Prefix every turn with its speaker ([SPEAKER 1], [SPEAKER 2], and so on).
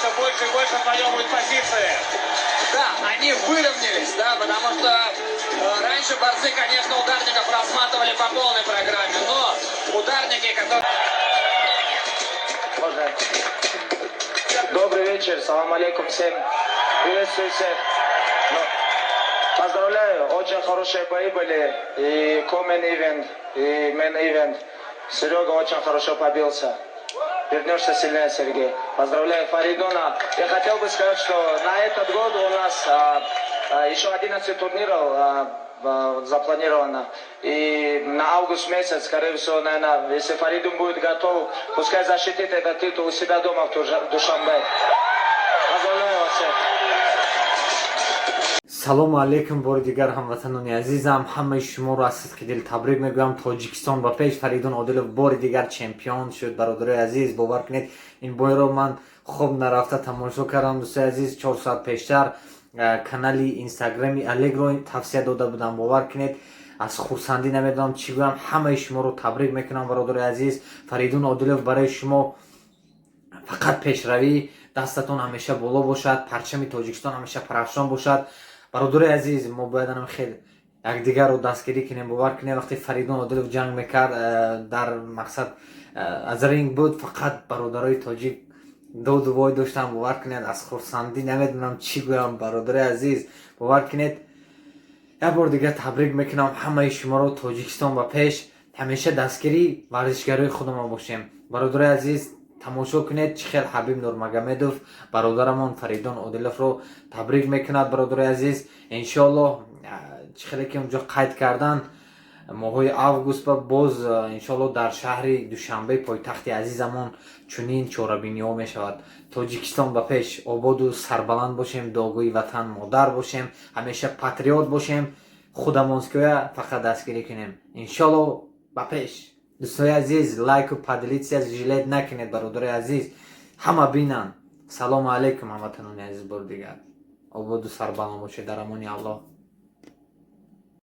[SPEAKER 1] все больше и больше отвоевывают позиции.
[SPEAKER 2] Да, они выровнялись, да, потому что раньше борцы, конечно, ударников рассматривали по полной программе, но ударники, которые...
[SPEAKER 3] Добрый вечер, салам алейкум всем. Приветствую всех. Поздравляю, очень хорошие бои были. И комен ивент, и мен ивент. Серега очень хорошо побился. Вернешься сильнее, Сергей. Поздравляю Фаридуна. Я хотел бы сказать, что на этот год у нас еще 11 турниров запланировано. И на август месяц, скорее всего, наверное, если Фаридун будет готов, пускай защитит этот титул у себя дома в Душанбе. Поздравляю вас всех.
[SPEAKER 4] салому алейкум бори дигар ҳамватанони азизам, ҳамаи шуморо аз сидқи дил табрик мегӯям. Тоҷикистон ба пеш, Фаридун Одилов бори дигар чемпион шуд. Бародарои азиз, бовар кунед, ин бойро ман хуб нарафта тамошо кардам. дӯстои азиз, 4 соат пештар канали инстаграми Алегро тавсия дода будам. бовар кунед, аз хурсандӣ намедонам чӣ гӯям. ҳамаи шуморо табрик мекунам. бародарои азиз, Фаридун Одилов барои шумо фақат пешравӣ. дастатон ҳамеша боло бошад, парчами Тоҷикистон ҳамеша парафшон бошад. бародарои азиз, мо бояд хел якдигарро дастгирӣ кунем. бовар кунем, вақте Фаридун Одилов ҷанг мекард, дар мақсад аз ринг буд, фақат бародарои тоҷик доду вой доштам. бовар кунед, аз хурсандӣ намедонам чӣ гӯям. бародарои азиз, бовар кунед, як бор дигар табрик мекунам ҳамаи шуморо. Тоҷикистон ба пеш, ҳамеша дастгири варзишгарои худамон бошем. бародарои азиз, тамошо кунед чӣ хел Ҳабиб Нурмагомедов бародарамон Фаридун Одиловро табрик мекунад. бародарои азиз, иншоаллоҳ чӣ хеле ки унҷо қайд кардан, моҳои август ба боз иншоаллоҳ дар шаҳри Душанбе, пойтахти азизамон, чунин чорабиниҳо мешавад. Тоҷикистон ба пеш, ободу сарбаланд бошем, догӯи ватан модар бошем, ҳамеша патриот бошем, худамонскоя фақат дастгирӣ кунем. иншоаллоҳ ба пеш. дӯстои азиз, лайку поделитсия жилет накунед. бародарои азиз, ҳама бинанд. салому алейкум ҳамватанони азиз. бор дигар ободу сарбаланд бошед дар амони Аллоҳ.